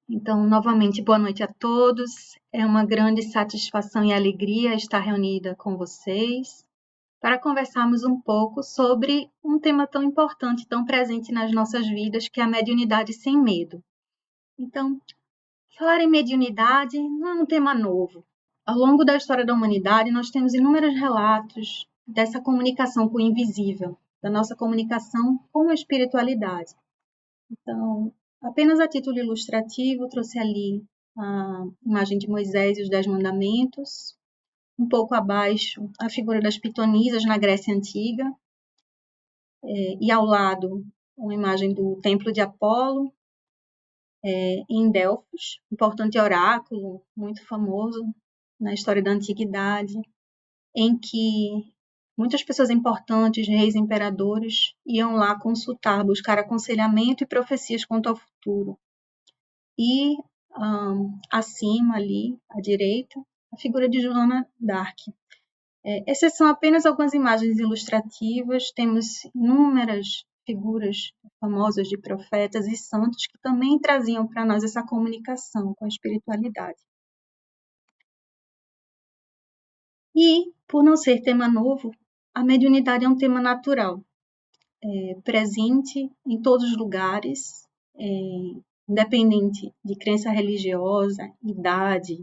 Então, novamente, boa noite a todos. É uma grande satisfação e alegria estar reunida com vocês para conversarmos um pouco sobre um tema tão importante, tão presente nas nossas vidas, que é a mediunidade sem medo. Então, falar em mediunidade não é um tema novo. Ao longo da história da humanidade, nós temos inúmeros relatos dessa comunicação com o invisível, da nossa comunicação com a espiritualidade. Então, apenas a título ilustrativo, trouxe ali a imagem de Moisés e os Dez Mandamentos, um pouco abaixo a figura das pitonisas na Grécia Antiga, e ao lado uma imagem do Templo de Apolo, em Delfos, importante oráculo, muito famoso na história da Antiguidade, em que muitas pessoas importantes, reis e imperadores, iam lá consultar, buscar aconselhamento e profecias quanto ao futuro. E acima ali, à direita, a figura de Joana d'Arc. Essas são apenas algumas imagens ilustrativas, temos inúmeras figuras famosas de profetas e santos que também traziam para nós essa comunicação com a espiritualidade. E, por não ser tema novo, a mediunidade é um tema natural, presente em todos os lugares, independente de crença religiosa, idade,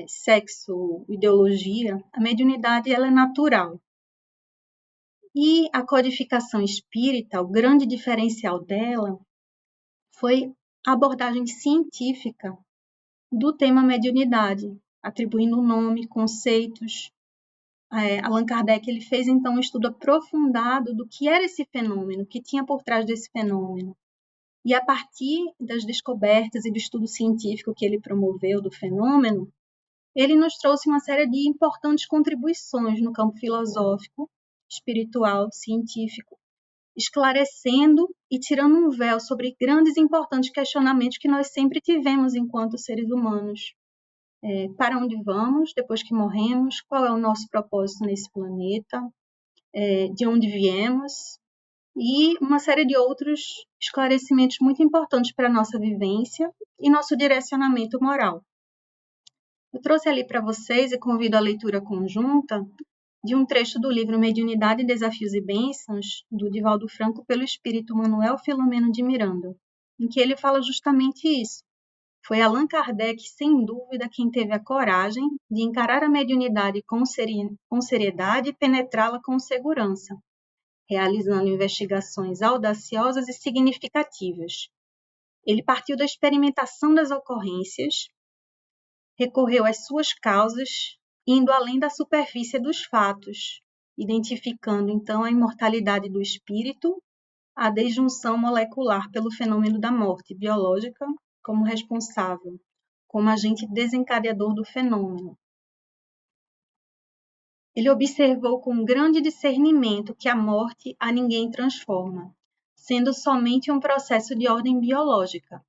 sexo, ideologia, a mediunidade ela é natural. E a codificação espírita, o grande diferencial dela foi a abordagem científica do tema mediunidade, atribuindo nome, conceitos. Allan Kardec ele fez então um estudo aprofundado do que era esse fenômeno, o que tinha por trás desse fenômeno. E a partir das descobertas e do estudo científico que ele promoveu do fenômeno, ele nos trouxe uma série de importantes contribuições no campo filosófico, espiritual, científico, esclarecendo e tirando um véu sobre grandes e importantes questionamentos que nós sempre tivemos enquanto seres humanos. Para onde vamos depois que morremos? Qual é o nosso propósito nesse planeta? De onde viemos? E uma série de outros esclarecimentos muito importantes para a nossa vivência e nosso direcionamento moral. Eu trouxe ali para vocês e convido a leitura conjunta de um trecho do livro Mediunidade, Desafios e Bênçãos, do Divaldo Franco, pelo espírito Manuel Filomeno de Miranda, em que ele fala justamente isso. Foi Allan Kardec, sem dúvida, quem teve a coragem de encarar a mediunidade com seriedade e penetrá-la com segurança, realizando investigações audaciosas e significativas. Ele partiu da experimentação das ocorrências, recorreu às suas causas, indo além da superfície dos fatos, identificando então a imortalidade do espírito, a desjunção molecular pelo fenômeno da morte biológica como responsável, como agente desencadeador do fenômeno. Ele observou com grande discernimento que a morte a ninguém transforma, sendo somente um processo de ordem biológica,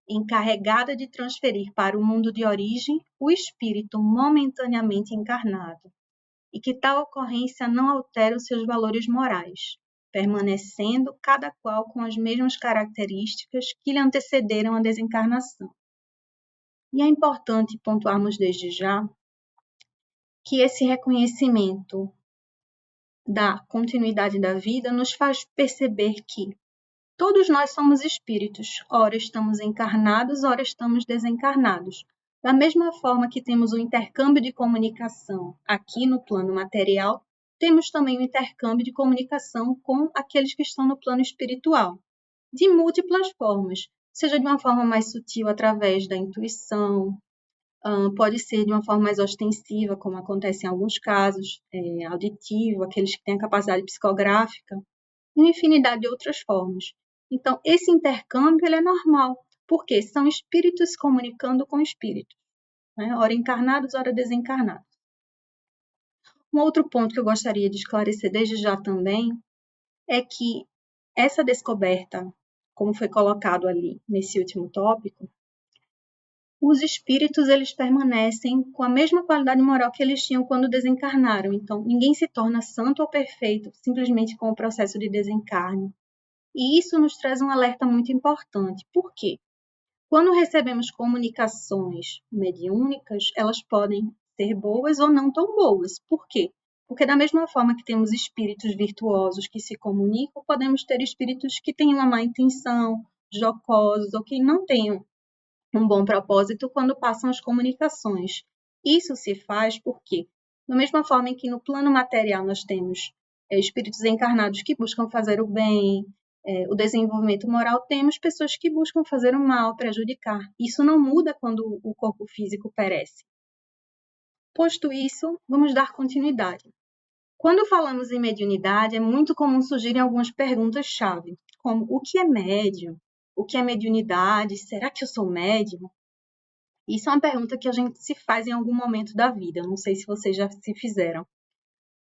encarregada de transferir para o mundo de origem o espírito momentaneamente encarnado, e que tal ocorrência não altera os seus valores morais, permanecendo cada qual com as mesmas características que lhe antecederam a desencarnação. E é importante pontuarmos desde já que esse reconhecimento da continuidade da vida nos faz perceber que todos nós somos espíritos, ora estamos encarnados, ora estamos desencarnados. Da mesma forma que temos o intercâmbio de comunicação aqui no plano material, temos também o intercâmbio de comunicação com aqueles que estão no plano espiritual, de múltiplas formas, seja de uma forma mais sutil através da intuição, pode ser de uma forma mais ostensiva, como acontece em alguns casos, auditivo, aqueles que têm a capacidade psicográfica, e uma infinidade de outras formas. Então, esse intercâmbio ele é normal, porque são espíritos comunicando com espíritos, né? Ora encarnados, ora desencarnados. Um outro ponto que eu gostaria de esclarecer desde já também é que essa descoberta, como foi colocado ali nesse último tópico, os espíritos eles permanecem com a mesma qualidade moral que eles tinham quando desencarnaram. Então, ninguém se torna santo ou perfeito simplesmente com o processo de desencarne. E isso nos traz um alerta muito importante. Por quê? Quando recebemos comunicações mediúnicas, elas podem ser boas ou não tão boas. Por quê? Porque da mesma forma que temos espíritos virtuosos que se comunicam, podemos ter espíritos que têm uma má intenção, jocosos, ou que não tenham um bom propósito quando passam as comunicações. Isso se faz porque, da mesma forma em que no plano material nós temos espíritos encarnados que buscam fazer o bem, o desenvolvimento moral, temos pessoas que buscam fazer o mal, prejudicar. Isso não muda quando o corpo físico perece. Posto isso, vamos dar continuidade. Quando falamos em mediunidade, é muito comum surgirem algumas perguntas-chave, como o que é médium? O que é mediunidade? Será que eu sou médium? Isso é uma pergunta que a gente se faz em algum momento da vida. Eu não sei se vocês já se fizeram.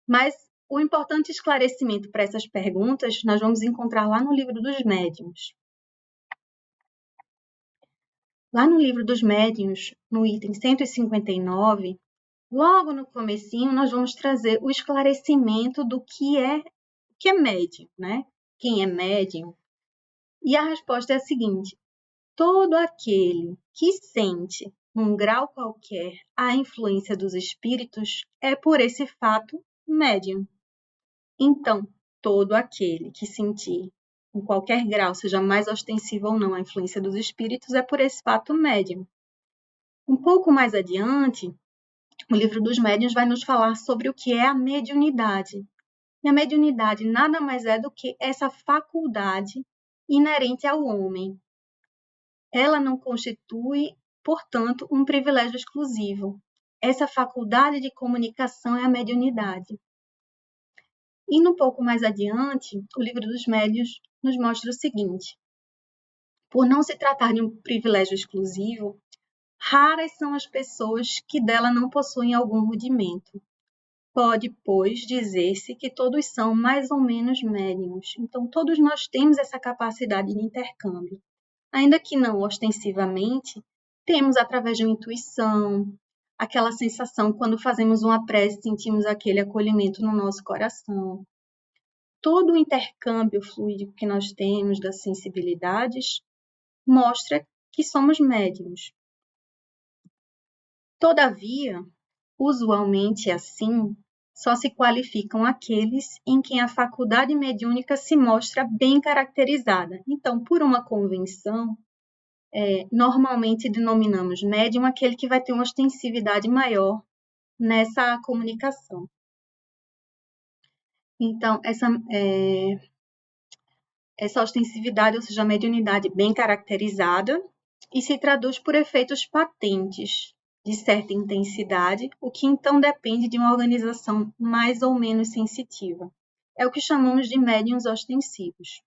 Mas o importante esclarecimento para essas perguntas nós vamos encontrar lá no Livro dos Médiuns. Lá no Livro dos Médiuns, no item 159, logo no comecinho, nós vamos trazer o esclarecimento do que é médium, né? Quem é médium? E a resposta é a seguinte: todo aquele que sente, num grau qualquer, a influência dos espíritos é, por esse fato, médium. Então, todo aquele que sentir, em qualquer grau, seja mais ostensiva ou não, a influência dos espíritos é, por esse fato, médium. Um pouco mais adiante, o Livro dos Médiuns vai nos falar sobre o que é a mediunidade. E a mediunidade nada mais é do que essa faculdade inerente ao homem. Ela não constitui, portanto, um privilégio exclusivo. Essa faculdade de comunicação é a mediunidade. E um pouco mais adiante, o Livro dos Médiuns nos mostra o seguinte: por não se tratar de um privilégio exclusivo, raras são as pessoas que dela não possuem algum rudimento. Pode, pois, dizer-se que todos são mais ou menos médiuns. Então, todos nós temos essa capacidade de intercâmbio. Ainda que não ostensivamente, temos através de uma intuição, aquela sensação quando fazemos uma prece, sentimos aquele acolhimento no nosso coração. Todo o intercâmbio fluídico que nós temos das sensibilidades mostra que somos médiuns. Todavia, usualmente assim, só se qualificam aqueles em quem a faculdade mediúnica se mostra bem caracterizada. Então, por uma convenção, normalmente denominamos médium aquele que vai ter uma ostensividade maior nessa comunicação. Então, essa ostensividade, ou seja, a mediunidade bem caracterizada, e se traduz por efeitos patentes de certa intensidade, o que então depende de uma organização mais ou menos sensitiva. É o que chamamos de médiuns ostensivos.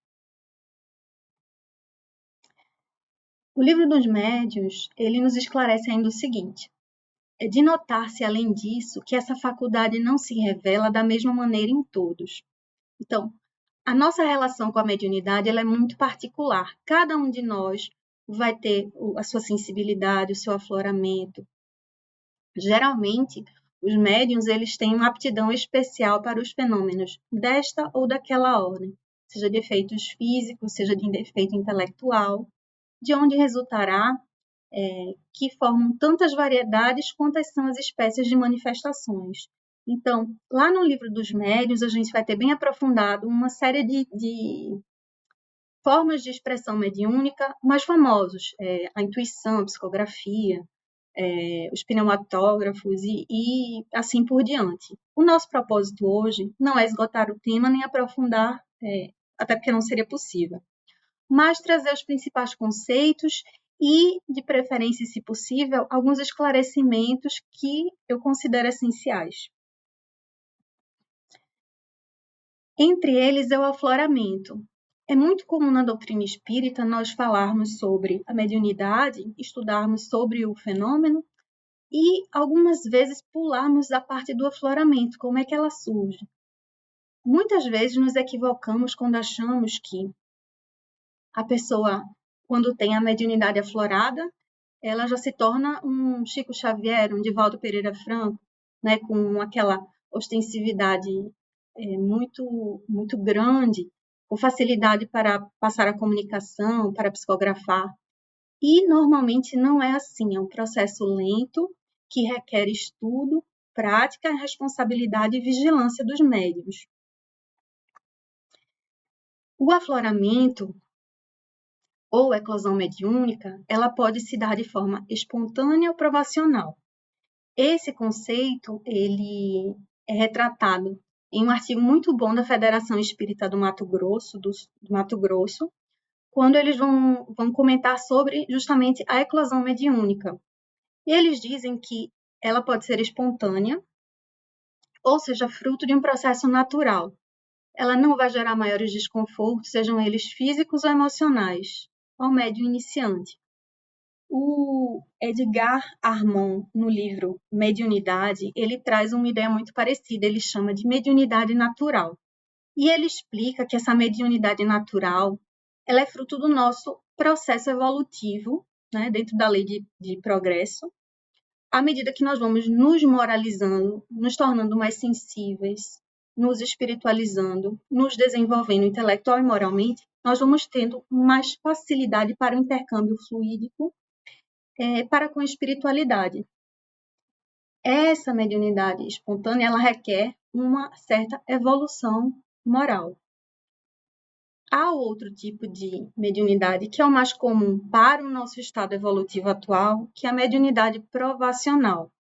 O Livro dos Médiuns, ele nos esclarece ainda o seguinte: é de notar-se, além disso, que essa faculdade não se revela da mesma maneira em todos. Então, a nossa relação com a mediunidade ela é muito particular. Cada um de nós vai ter a sua sensibilidade, o seu afloramento. Geralmente, os médiuns eles têm uma aptidão especial para os fenômenos desta ou daquela ordem, seja de efeitos físicos, seja de efeito intelectual, de onde resultará que formam tantas variedades quantas são as espécies de manifestações. Então, lá no Livro dos Médiuns, a gente vai ter bem aprofundado uma série de formas de expressão mediúnica mais famosos, a intuição, a psicografia, os pneumatógrafos e assim por diante. O nosso propósito hoje não é esgotar o tema nem aprofundar, até porque não seria possível, mas trazer os principais conceitos e, de preferência, se possível, alguns esclarecimentos que eu considero essenciais. Entre eles é o afloramento. É muito comum na doutrina espírita nós falarmos sobre a mediunidade, estudarmos sobre o fenômeno e algumas vezes pularmos a parte do afloramento, como é que ela surge. Muitas vezes nos equivocamos quando achamos que a pessoa, quando tem a mediunidade aflorada, ela já se torna um Chico Xavier, um Divaldo Pereira Franco, né, com aquela ostensividade muito grande, com facilidade para passar a comunicação, para psicografar. E normalmente não é assim, é um processo lento que requer estudo, prática, responsabilidade e vigilância dos médiuns. O afloramento ou eclosão mediúnica, ela pode se dar de forma espontânea ou provacional. Esse conceito, ele é retratado em um artigo muito bom da Federação Espírita do Mato Grosso, quando eles vão comentar sobre justamente a eclosão mediúnica. E eles dizem que ela pode ser espontânea, ou seja, fruto de um processo natural. Ela não vai gerar maiores desconfortos, sejam eles físicos ou emocionais, ao médium iniciante. O Edgar Armand, no livro Mediunidade, ele traz uma ideia muito parecida, ele chama de mediunidade natural. E ele explica que essa mediunidade natural, ela é fruto do nosso processo evolutivo, né, dentro da lei de progresso, à medida que nós vamos nos moralizando, nos tornando mais sensíveis, nos espiritualizando, nos desenvolvendo intelectual e moralmente, nós vamos tendo mais facilidade para o intercâmbio fluídico para com a espiritualidade. Essa mediunidade espontânea, ela requer uma certa evolução moral. Há outro tipo de mediunidade que é o mais comum para o nosso estado evolutivo atual, que é a mediunidade provacional.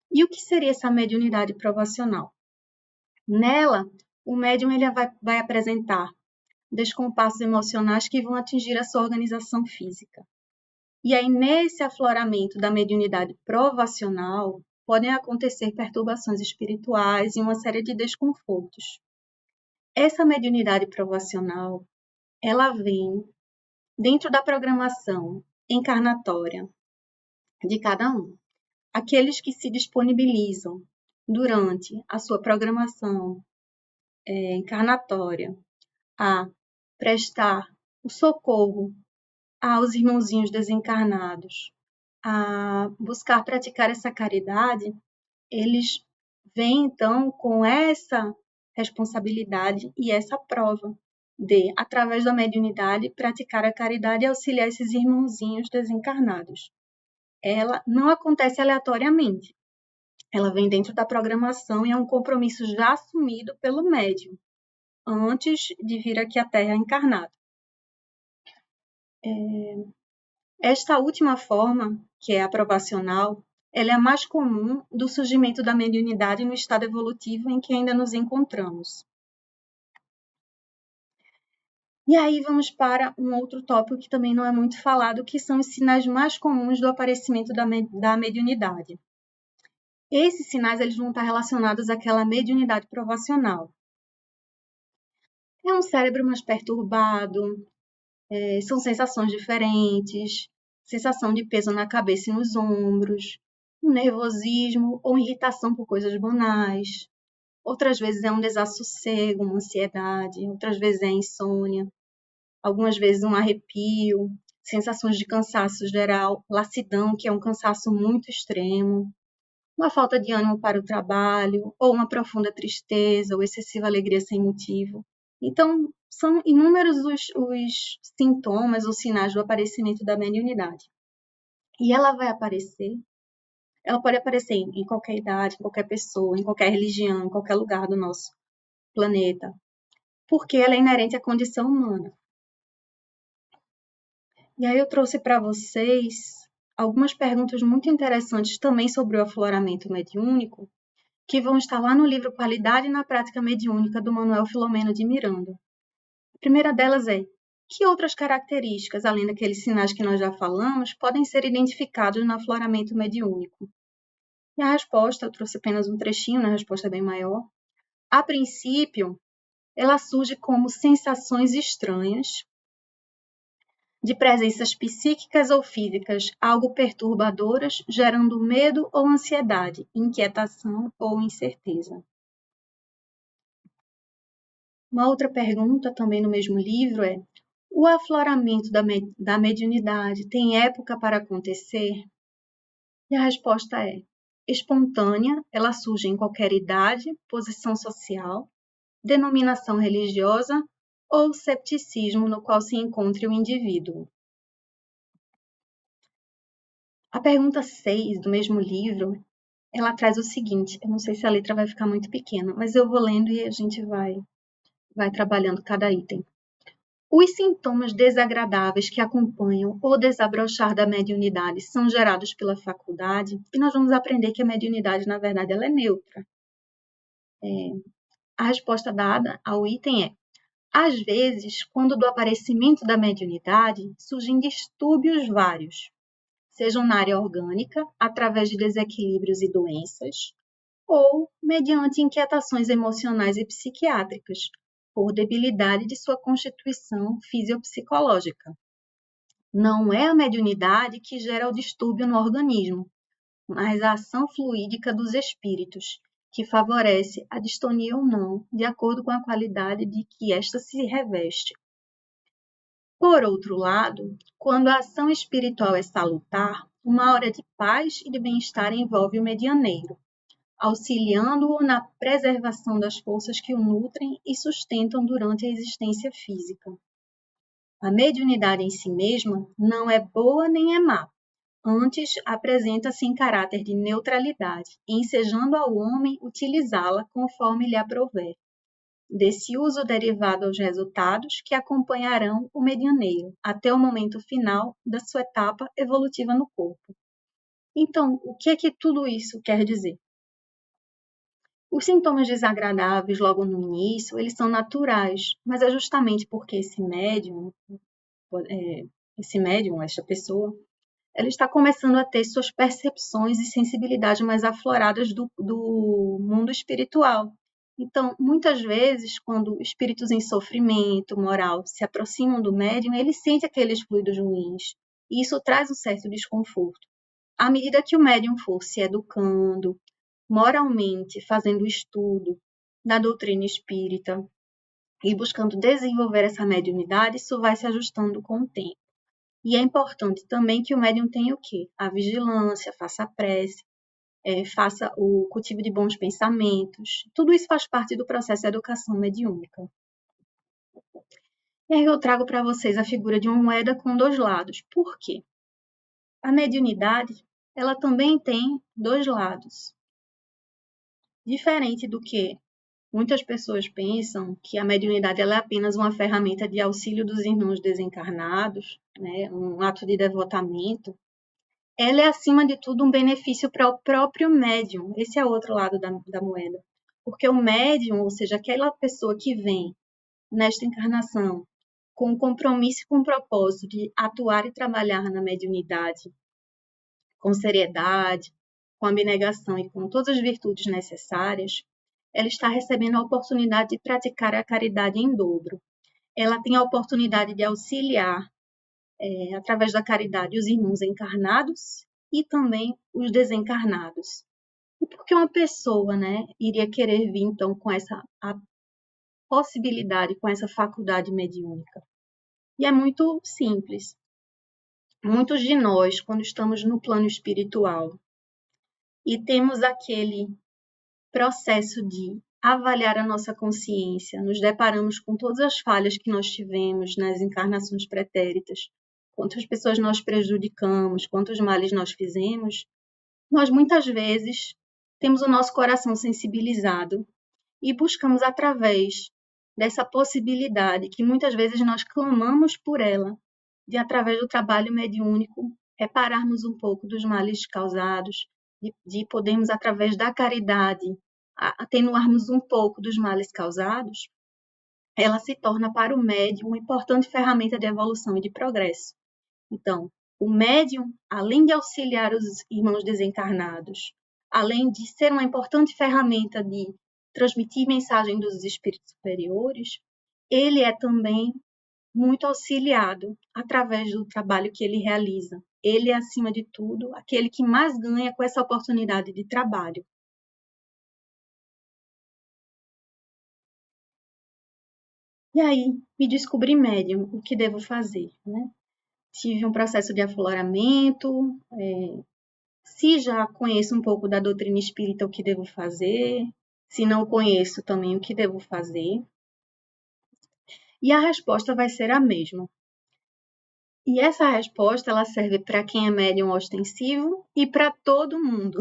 E o que seria essa mediunidade provacional? Nela, o médium ele vai apresentar descompassos emocionais que vão atingir a sua organização física. E aí, nesse afloramento da mediunidade provacional, podem acontecer perturbações espirituais e uma série de desconfortos. Essa mediunidade provacional, ela vem dentro da programação encarnatória de cada um. Aqueles que se disponibilizam durante a sua programação encarnatória a prestar o socorro aos irmãozinhos desencarnados, a buscar praticar essa caridade, eles vêm então com essa responsabilidade e essa prova de, através da mediunidade, praticar a caridade e auxiliar esses irmãozinhos desencarnados. Ela não acontece aleatoriamente. Ela vem dentro da programação e é um compromisso já assumido pelo médium, antes de vir aqui à Terra encarnado. Esta última forma, que é a provacional, ela é a mais comum do surgimento da mediunidade no estado evolutivo em que ainda nos encontramos. E aí vamos para um outro tópico que também não é muito falado, que são os sinais mais comuns do aparecimento da mediunidade. Esses sinais eles vão estar relacionados àquela mediunidade provacional. É um cérebro mais perturbado, são sensações diferentes, sensação de peso na cabeça e nos ombros, um nervosismo ou irritação por coisas banais. Outras vezes é um desassossego, uma ansiedade, outras vezes é insônia, algumas vezes um arrepio, sensações de cansaço geral, lassidão, que é um cansaço muito extremo, uma falta de ânimo para o trabalho, ou uma profunda tristeza ou excessiva alegria sem motivo. Então, são inúmeros os sintomas, os sinais do aparecimento da mediunidade. E ela pode aparecer em qualquer idade, em qualquer pessoa, em qualquer religião, em qualquer lugar do nosso planeta, porque ela é inerente à condição humana. E aí eu trouxe para vocês algumas perguntas muito interessantes também sobre o afloramento mediúnico, que vão estar lá no livro Qualidade na Prática Mediúnica, do Manuel Filomeno de Miranda. A primeira delas é: que outras características, além daqueles sinais que nós já falamos, podem ser identificados no afloramento mediúnico? E a resposta, eu trouxe apenas um trechinho, né? A resposta é bem maior. A princípio, ela surge como sensações estranhas de presenças psíquicas ou físicas, algo perturbadoras, gerando medo ou ansiedade, inquietação ou incerteza. Uma outra pergunta, também no mesmo livro, é: o afloramento da mediunidade tem época para acontecer? E a resposta é: espontânea, ela surge em qualquer idade, posição social, denominação religiosa ou cepticismo no qual se encontre o indivíduo. A pergunta 6 do mesmo livro, ela traz o seguinte, eu não sei se a letra vai ficar muito pequena, mas eu vou lendo e a gente vai trabalhando cada item. Os sintomas desagradáveis que acompanham o desabrochar da mediunidade são gerados pela faculdade, e nós vamos aprender que a mediunidade, na verdade, ela é neutra. A resposta dada ao item é: às vezes, quando do aparecimento da mediunidade, surgem distúrbios vários, sejam na área orgânica, através de desequilíbrios e doenças, ou mediante inquietações emocionais e psiquiátricas, por debilidade de sua constituição fisiopsicológica. Não é a mediunidade que gera o distúrbio no organismo, mas a ação fluídica dos espíritos, que favorece a distonia ou não, de acordo com a qualidade de que esta se reveste. Por outro lado, quando a ação espiritual é salutar, uma hora de paz e de bem-estar envolve o medianeiro, auxiliando-o na preservação das forças que o nutrem e sustentam durante a existência física. A mediunidade em si mesma não é boa nem é má, antes apresenta-se em caráter de neutralidade, ensejando ao homem utilizá-la conforme lhe aprouver. Desse uso derivado aos resultados que acompanharão o medianeiro até o momento final da sua etapa evolutiva no corpo. Então, o que é que tudo isso quer dizer? Os sintomas desagradáveis logo no início, eles são naturais, mas é justamente porque esta pessoa, ela está começando a ter suas percepções e sensibilidade mais afloradas do mundo espiritual. Então, muitas vezes, quando espíritos em sofrimento moral se aproximam do médium, ele sente aqueles fluidos ruins, e isso traz um certo desconforto. À medida que o médium for se educando, moralmente, fazendo estudo da doutrina espírita e buscando desenvolver essa mediunidade, isso vai se ajustando com o tempo. E é importante também que o médium tenha o quê? A vigilância, faça a prece, faça o cultivo de bons pensamentos. Tudo isso faz parte do processo de educação mediúnica. E aí eu trago para vocês a figura de uma moeda com dois lados. Por quê? A mediunidade, ela também tem dois lados. Diferente do que muitas pessoas pensam, que a mediunidade ela é apenas uma ferramenta de auxílio dos irmãos desencarnados, né? Um ato de devotamento, ela é, acima de tudo, um benefício para o próprio médium. Esse é o outro lado da moeda. Porque o médium, ou seja, aquela pessoa que vem nesta encarnação com o compromisso e com o propósito de atuar e trabalhar na mediunidade com seriedade, com abnegação e com todas as virtudes necessárias, ela está recebendo a oportunidade de praticar a caridade em dobro. Ela tem a oportunidade de auxiliar através da caridade, os irmãos encarnados e também os desencarnados. E por que uma pessoa, iria querer vir, então, com essa a possibilidade, com essa faculdade mediúnica? E é muito simples. Muitos de nós, quando estamos no plano espiritual e temos aquele processo de avaliar a nossa consciência, nos deparamos com todas as falhas que nós tivemos nas encarnações pretéritas, quantas pessoas nós prejudicamos, quantos males nós fizemos, nós muitas vezes temos o nosso coração sensibilizado e buscamos através dessa possibilidade, que muitas vezes nós clamamos por ela, de através do trabalho mediúnico, repararmos um pouco dos males causados, de podermos, através da caridade, atenuarmos um pouco dos males causados, ela se torna para o médium uma importante ferramenta de evolução e de progresso. Então, o médium, além de auxiliar os irmãos desencarnados, além de ser uma importante ferramenta de transmitir mensagem dos espíritos superiores, ele é também muito auxiliado através do trabalho que ele realiza. Ele é, acima de tudo, aquele que mais ganha com essa oportunidade de trabalho. E aí, me descobri médium, o que devo fazer, Tive um processo de afloramento, se já conheço um pouco da doutrina espírita, o que devo fazer? Se não conheço também, o que devo fazer? E a resposta vai ser a mesma. E essa resposta ela serve para quem é médium ostensivo e para todo mundo,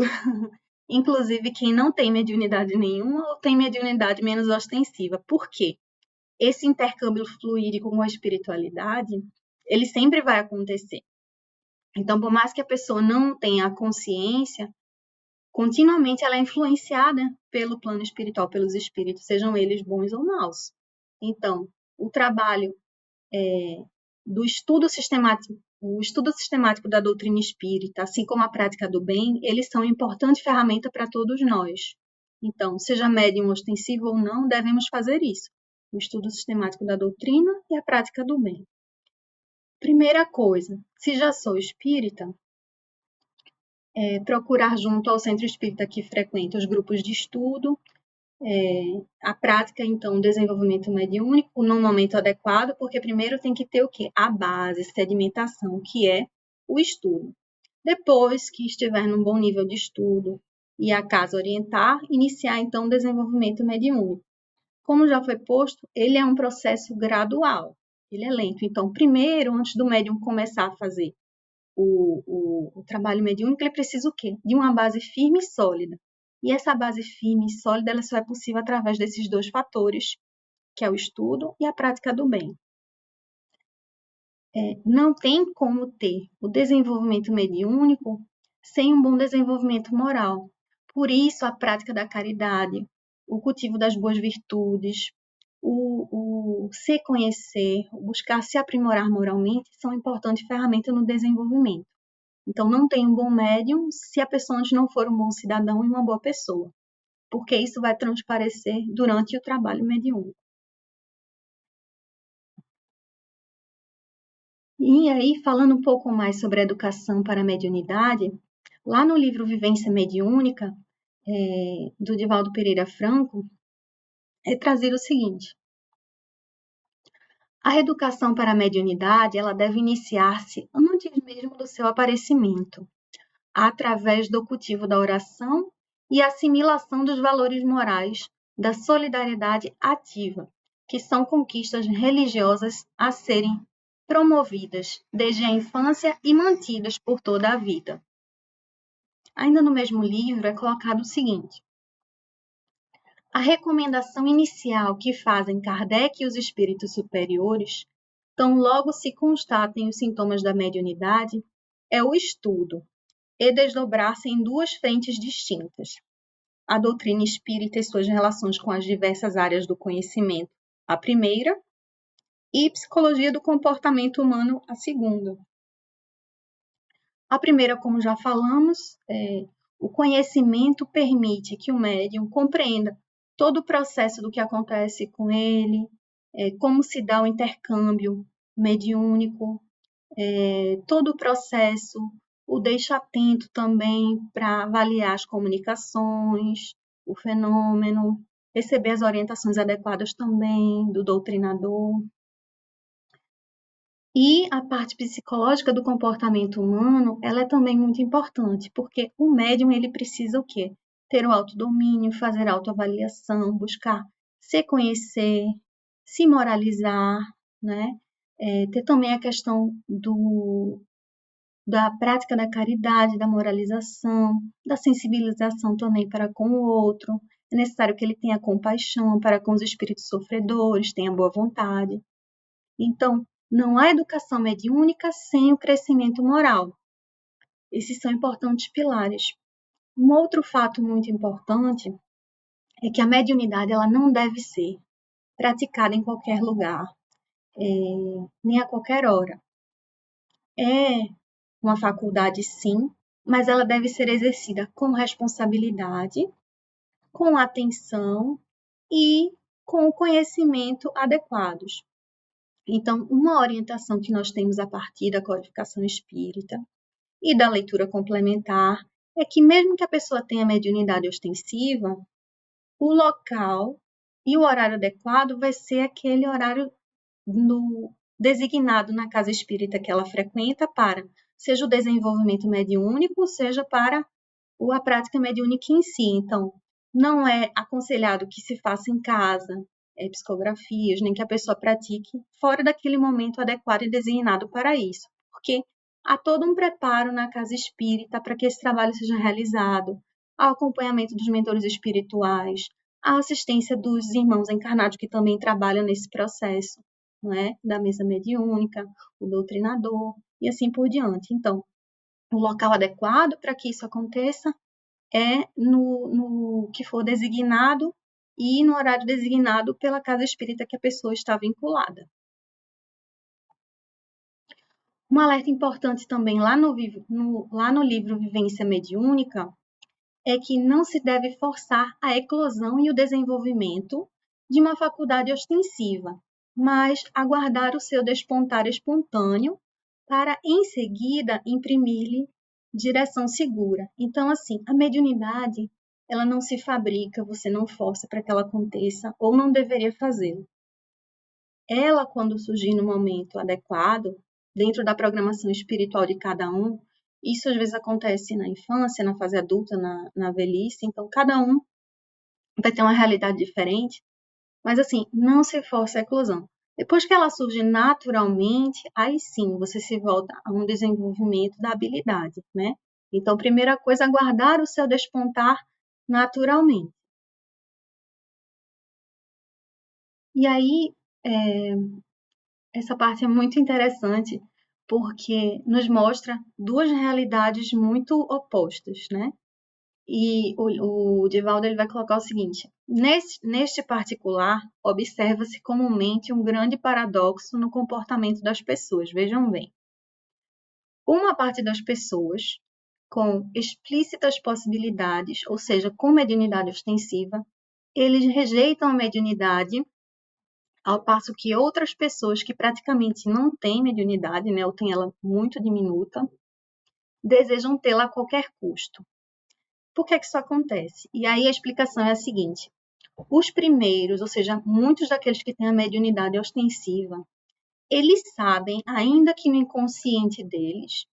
inclusive quem não tem mediunidade nenhuma ou tem mediunidade menos ostensiva. Por quê? Esse intercâmbio fluídico com a espiritualidade, ele sempre vai acontecer. Então, por mais que a pessoa não tenha a consciência, continuamente ela é influenciada pelo plano espiritual, pelos espíritos, sejam eles bons ou maus. Então, o trabalho do estudo sistemático, o estudo sistemático da doutrina espírita, assim como a prática do bem, eles são importante ferramenta para todos nós. Então, seja médium ostensivo ou não, devemos fazer isso. O estudo sistemático da doutrina e a prática do bem. Primeira coisa, se já sou espírita, procurar junto ao centro espírita que frequenta os grupos de estudo, a prática, então, o desenvolvimento mediúnico no momento adequado, porque primeiro tem que ter o quê? A base, sedimentação, que é o estudo. Depois que estiver num bom nível de estudo e a casa orientar, iniciar, então, o desenvolvimento mediúnico. Como já foi posto, ele é um processo gradual, ele é lento. Então, primeiro, antes do médium começar a fazer o trabalho mediúnico, ele precisa o quê? De uma base firme e sólida. E essa base firme e sólida ela só é possível através desses dois fatores, que é o estudo e a prática do bem. Não tem como ter o desenvolvimento mediúnico sem um bom desenvolvimento moral. Por isso, a prática da caridade, o cultivo das boas virtudes, o se conhecer, o buscar se aprimorar moralmente são importantes ferramentas no desenvolvimento. Então, não tem um bom médium se a pessoa antes não for um bom cidadão e uma boa pessoa, porque isso vai transparecer durante o trabalho mediúnico. E aí, falando um pouco mais sobre a educação para a mediunidade, lá no livro Vivência Mediúnica, do Divaldo Pereira Franco, é trazido o seguinte: a educação para a mediunidade ela deve iniciar-se antes mesmo do seu aparecimento, através do cultivo da oração e assimilação dos valores morais da solidariedade ativa, que são conquistas religiosas a serem promovidas desde a infância e mantidas por toda a vida. Ainda no mesmo livro é colocado o seguinte: a recomendação inicial que fazem Kardec e os espíritos superiores, tão logo se constatem os sintomas da mediunidade, é o estudo, e desdobrar-se em duas frentes distintas: a doutrina espírita e suas relações com as diversas áreas do conhecimento, a primeira, e psicologia do comportamento humano, a segunda. A primeira, como já falamos, o conhecimento permite que o médium compreenda todo o processo do que acontece com ele, como se dá o intercâmbio mediúnico, todo o processo, o deixa atento também para avaliar as comunicações, o fenômeno, receber as orientações adequadas também do doutrinador. E a parte psicológica do comportamento humano, ela é também muito importante, porque o médium ele precisa o quê? Ter o autodomínio, fazer autoavaliação, buscar se conhecer, se moralizar, né? Ter também a questão da prática da caridade, da moralização, da sensibilização também para com o outro. É necessário que ele tenha compaixão para com os espíritos sofredores, tenha boa vontade. Então, não há educação mediúnica sem o crescimento moral. Esses são importantes pilares. Um outro fato muito importante é que a mediunidade ela não deve ser praticada em qualquer lugar, nem a qualquer hora. É uma faculdade, sim, mas ela deve ser exercida com responsabilidade, com atenção e com conhecimento adequados. Então, uma orientação que nós temos a partir da codificação espírita e da leitura complementar é que, mesmo que a pessoa tenha mediunidade ostensiva, o local e o horário adequado vai ser aquele horário designado na casa espírita que ela frequenta para, seja o desenvolvimento mediúnico, seja para a prática mediúnica em si. Então, não é aconselhado que se faça em casa psicografias, nem que a pessoa pratique fora daquele momento adequado e designado para isso, porque há todo um preparo na casa espírita para que esse trabalho seja realizado, ao acompanhamento dos mentores espirituais, a assistência dos irmãos encarnados que também trabalham nesse processo, não é? Da mesa mediúnica, o doutrinador e assim por diante. Então, o local adequado para que isso aconteça é no que for designado e no horário designado pela casa espírita que a pessoa está vinculada. Um alerta importante também lá no livro Vivência Mediúnica é que não se deve forçar a eclosão e o desenvolvimento de uma faculdade ostensiva, mas aguardar o seu despontar espontâneo para, em seguida, imprimir-lhe direção segura. Então, assim, a mediunidade, ela não se fabrica, você não força para que ela aconteça, ou não deveria fazê-lo. Ela, quando surgir no momento adequado, dentro da programação espiritual de cada um, isso às vezes acontece na infância, na fase adulta, na velhice, então cada um vai ter uma realidade diferente, mas assim, não se força a eclosão. Depois que ela surge naturalmente, aí sim você se volta a um desenvolvimento da habilidade, né? Então, primeira coisa, aguardar o seu despontar naturalmente. E aí, essa parte é muito interessante, porque nos mostra duas realidades muito opostas, né? E o Divaldo ele vai colocar o seguinte: neste particular, observa-se comumente um grande paradoxo no comportamento das pessoas. Vejam bem. Uma parte das pessoas, com explícitas possibilidades, ou seja, com mediunidade ostensiva, eles rejeitam a mediunidade, ao passo que outras pessoas que praticamente não têm mediunidade, né, ou têm ela muito diminuta, desejam tê-la a qualquer custo. Por que isso acontece? E aí a explicação é a seguinte: os primeiros, ou seja, muitos daqueles que têm a mediunidade ostensiva, eles sabem, ainda que no inconsciente deles,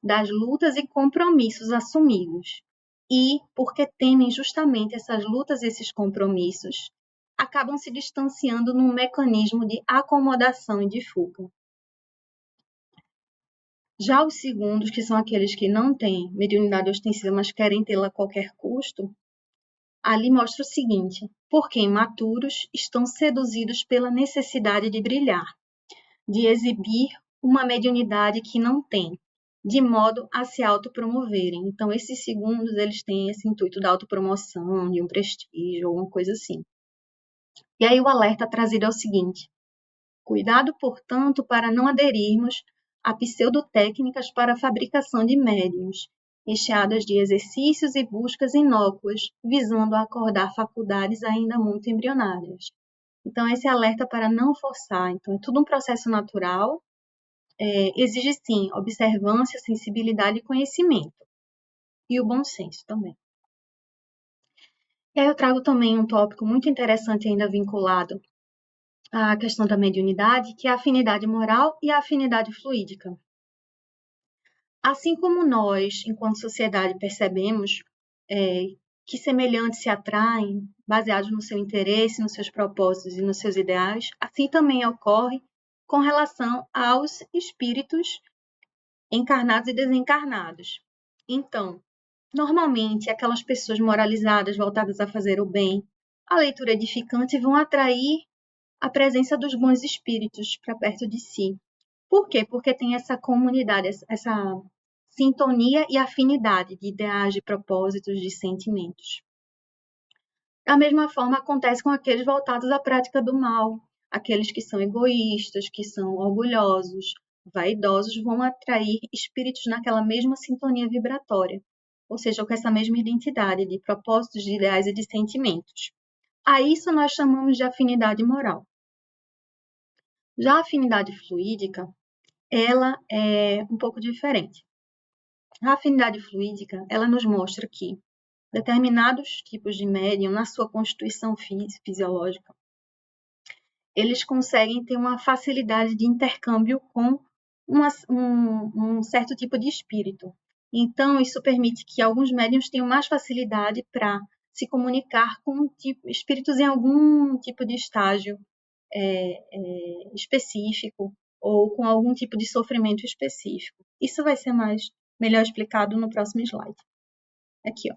das lutas e compromissos assumidos. E, porque temem justamente essas lutas e esses compromissos, acabam se distanciando num mecanismo de acomodação e de fuga. Já os segundos, que são aqueles que não têm mediunidade ostensiva, mas querem tê-la a qualquer custo, ali mostra o seguinte: porque imaturos estão seduzidos pela necessidade de brilhar, de exibir uma mediunidade que não têm, de modo a se autopromoverem. Então, esses segundos, eles têm esse intuito da autopromoção, de um prestígio, alguma coisa assim. E aí o alerta trazido é o seguinte: cuidado, portanto, para não aderirmos a pseudotécnicas para a fabricação de médiuns, recheadas de exercícios e buscas inócuas, visando acordar faculdades ainda muito embrionárias. Então, esse alerta para não forçar. Então, é tudo um processo natural, exige, sim, observância, sensibilidade e conhecimento. E o bom senso também. E aí eu trago também um tópico muito interessante ainda vinculado à questão da mediunidade, que é a afinidade moral e a afinidade fluídica. Assim como nós, enquanto sociedade, percebemos que semelhantes se atraem, baseados no seu interesse, nos seus propósitos e nos seus ideais, assim também ocorre com relação aos espíritos encarnados e desencarnados. Então, normalmente, aquelas pessoas moralizadas, voltadas a fazer o bem, a leitura edificante, vão atrair a presença dos bons espíritos para perto de si. Por quê? Porque tem essa comunidade, essa sintonia e afinidade de ideais, de propósitos, de sentimentos. Da mesma forma, acontece com aqueles voltados à prática do mal, aqueles que são egoístas, que são orgulhosos, vaidosos, vão atrair espíritos naquela mesma sintonia vibratória, ou seja, com essa mesma identidade de propósitos, de ideais e de sentimentos. A isso nós chamamos de afinidade moral. Já a afinidade fluídica, ela é um pouco diferente. A afinidade fluídica, ela nos mostra que determinados tipos de médium, na sua constituição fisiológica, eles conseguem ter uma facilidade de intercâmbio com um certo tipo de espírito. Então, isso permite que alguns médiums tenham mais facilidade para se comunicar com espíritos em algum tipo de estágio específico, ou com algum tipo de sofrimento específico. Isso vai ser melhor explicado no próximo slide. Aqui, ó.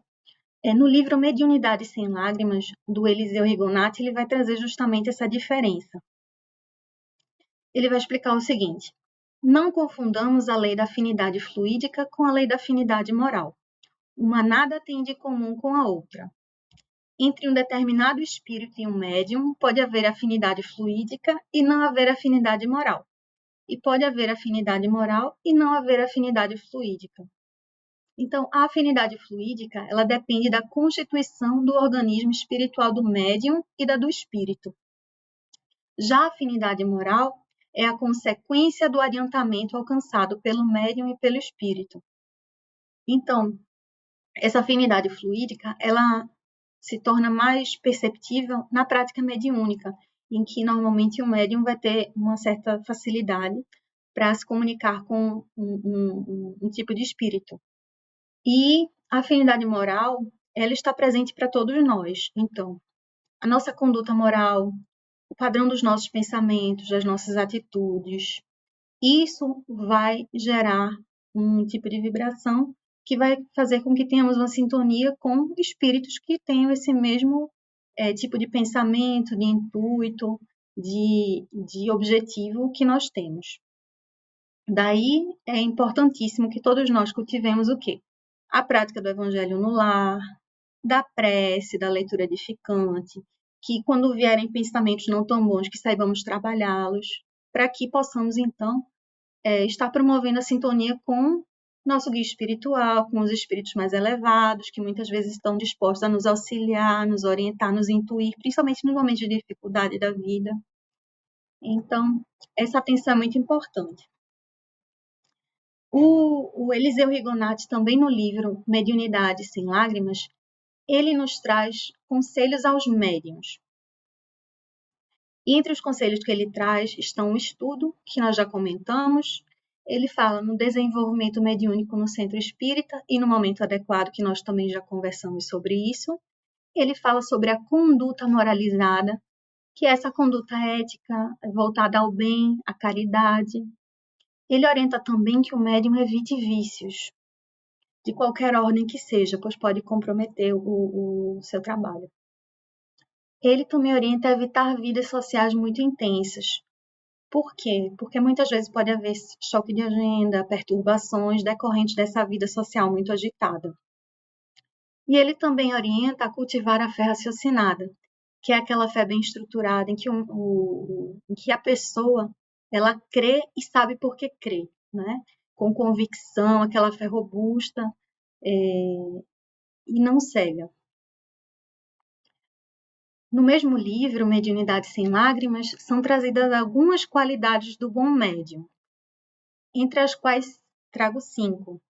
No livro Mediunidade Sem Lágrimas, do Eliseu Rigonati, ele vai trazer justamente essa diferença. Ele vai explicar o seguinte: não confundamos a lei da afinidade fluídica com a lei da afinidade moral. Uma nada tem de comum com a outra. Entre um determinado espírito e um médium, pode haver afinidade fluídica e não haver afinidade moral. E pode haver afinidade moral e não haver afinidade fluídica. Então, a afinidade fluídica, ela depende da constituição do organismo espiritual do médium e da do espírito. Já a afinidade moral é a consequência do adiantamento alcançado pelo médium e pelo espírito. Então, essa afinidade fluídica, ela se torna mais perceptível na prática mediúnica, em que normalmente o médium vai ter uma certa facilidade para se comunicar com um tipo de espírito. E a afinidade moral, ela está presente para todos nós. Então, a nossa conduta moral, o padrão dos nossos pensamentos, das nossas atitudes, isso vai gerar um tipo de vibração que vai fazer com que tenhamos uma sintonia com espíritos que tenham esse mesmo tipo de pensamento, de intuito, de objetivo que nós temos. Daí é importantíssimo que todos nós cultivemos o quê? A prática do evangelho no lar, da prece, da leitura edificante, que quando vierem pensamentos não tão bons, que saibamos trabalhá-los, para que possamos, então, estar promovendo a sintonia com nosso guia espiritual, com os espíritos mais elevados, que muitas vezes estão dispostos a nos auxiliar, nos orientar, nos intuir, principalmente nos momentos de dificuldade da vida. Então, essa atenção é muito importante. O Eliseu Rigonati, também no livro Mediunidade Sem Lágrimas, ele nos traz conselhos aos médiuns. E entre os conselhos que ele traz estão o estudo, que nós já comentamos. Ele fala no desenvolvimento mediúnico no centro espírita e no momento adequado, que nós também já conversamos sobre isso. Ele fala sobre a conduta moralizada, que é essa conduta ética voltada ao bem, à caridade. Ele orienta também que o médium evite vícios, de qualquer ordem que seja, pois pode comprometer o seu trabalho. Ele também orienta a evitar vidas sociais muito intensas. Por quê? Porque muitas vezes pode haver choque de agenda, perturbações decorrentes dessa vida social muito agitada. E ele também orienta a cultivar a fé raciocinada, que é aquela fé bem estruturada, em que a pessoa ela crê e sabe por que crê, né? Com convicção, aquela fé robusta e não cega. No mesmo livro, Mediunidade Sem Lágrimas, são trazidas algumas qualidades do bom médium, entre as quais trago 5.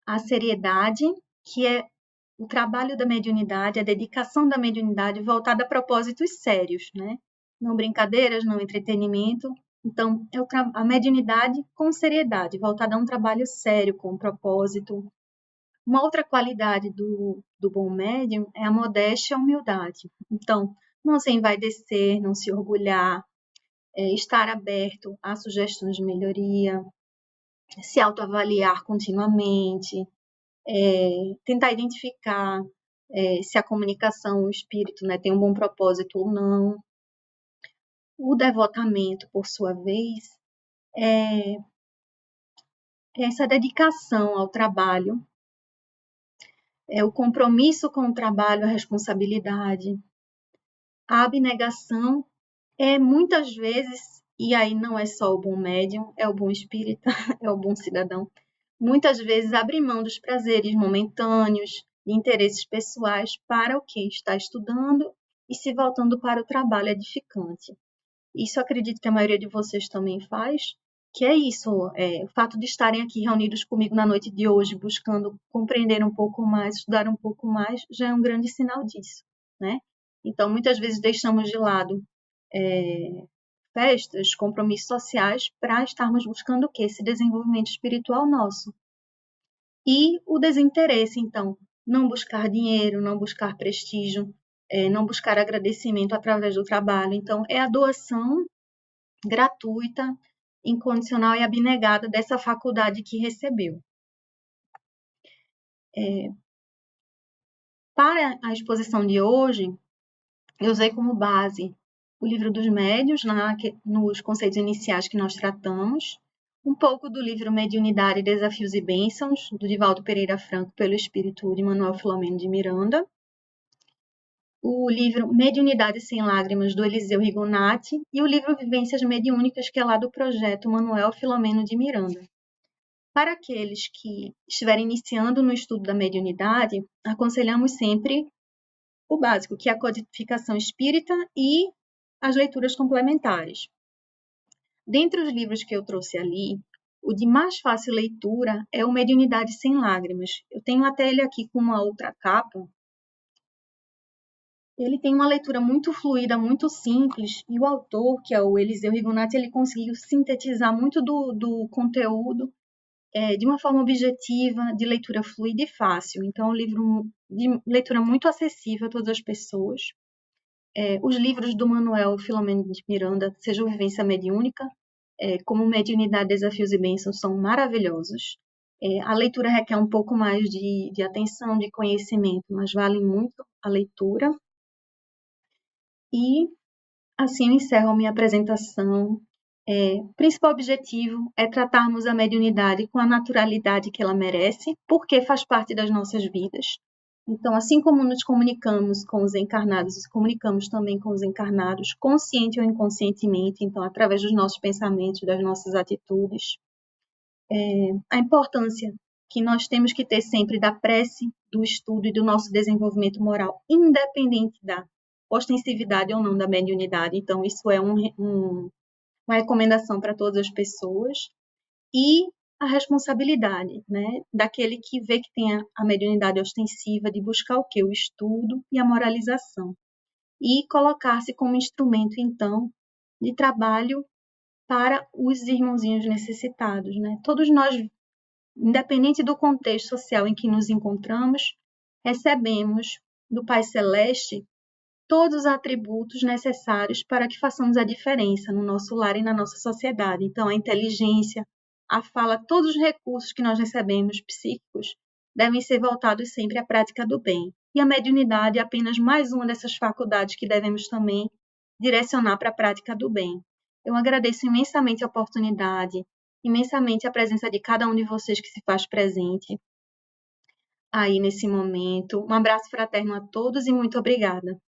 A seriedade, que é o trabalho da mediunidade, a dedicação da mediunidade voltada a propósitos sérios, né? Não brincadeiras, não entretenimento. Então, a mediunidade com seriedade, voltada a um trabalho sério, com propósito. Uma outra qualidade do bom médium é a modéstia e a humildade. Então, não se envaidecer, não se orgulhar, estar aberto a sugestões de melhoria, se autoavaliar continuamente, tentar identificar se a comunicação, o espírito, né, tem um bom propósito ou não. O devotamento, por sua vez, é essa dedicação ao trabalho, é o compromisso com o trabalho, a responsabilidade. A abnegação é muitas vezes, e aí não é só o bom médium, é o bom espírita, é o bom cidadão, muitas vezes abre mão dos prazeres momentâneos, de interesses pessoais para o que está estudando e se voltando para o trabalho edificante. Isso acredito que a maioria de vocês também faz, que é isso, o fato de estarem aqui reunidos comigo na noite de hoje, buscando compreender um pouco mais, estudar um pouco mais, já é um grande sinal disso, né? Então, muitas vezes deixamos de lado festas, compromissos sociais, para estarmos buscando o quê? Esse desenvolvimento espiritual nosso. E o desinteresse, então, não buscar dinheiro, não buscar prestígio, não buscar agradecimento através do trabalho. Então, é a doação gratuita incondicional e abnegada dessa faculdade que recebeu. Para a exposição de hoje, eu usei como base o Livro dos Médiuns, nos conceitos iniciais que nós tratamos, um pouco do livro Mediunidade, Desafios e Bênçãos, do Divaldo Pereira Franco, pelo espírito de Manuel Filomeno de Miranda, o livro Mediunidade Sem Lágrimas, do Eliseu Rigonati, e o livro Vivências Mediúnicas, que é lá do projeto Manuel Filomeno de Miranda. Para aqueles que estiverem iniciando no estudo da mediunidade, aconselhamos sempre o básico, que é a codificação espírita e as leituras complementares. Dentre os livros que eu trouxe ali, o de mais fácil leitura é o Mediunidade Sem Lágrimas. Eu tenho até ele aqui com uma outra capa. Ele tem uma leitura muito fluida, muito simples, e o autor, que é o Eliseu Rigonati, ele conseguiu sintetizar muito do conteúdo de uma forma objetiva, de leitura fluida e fácil. Então, é um livro de leitura muito acessível a todas as pessoas. Os livros do Manuel Filomeno de Miranda, seja o Vivência Mediúnica, como Mediunidade, Desafios e Bênçãos, são maravilhosos. A leitura requer um pouco mais de atenção, de conhecimento, mas vale muito a leitura. E assim eu encerro a minha apresentação. O principal objetivo é tratarmos a mediunidade com a naturalidade que ela merece, porque faz parte das nossas vidas. Então, assim como nos comunicamos com os encarnados, nos comunicamos também com os encarnados, consciente ou inconscientemente, então, através dos nossos pensamentos, das nossas atitudes. A importância que nós temos que ter sempre da prece, do estudo e do nosso desenvolvimento moral, independente da ostensividade ou não da mediunidade. Então, isso é uma recomendação para todas as pessoas. E a responsabilidade, né, daquele que vê que tem a mediunidade ostensiva de buscar o quê? O estudo e a moralização. E colocar-se como instrumento, então, de trabalho para os irmãozinhos necessitados, né? Todos nós, independente do contexto social em que nos encontramos, recebemos do Pai Celeste todos os atributos necessários para que façamos a diferença no nosso lar e na nossa sociedade. Então, a inteligência, a fala, todos os recursos que nós recebemos psíquicos devem ser voltados sempre à prática do bem. E a mediunidade é apenas mais uma dessas faculdades que devemos também direcionar para a prática do bem. Eu agradeço imensamente a oportunidade, imensamente a presença de cada um de vocês que se faz presente aí nesse momento. Um abraço fraterno a todos e muito obrigada.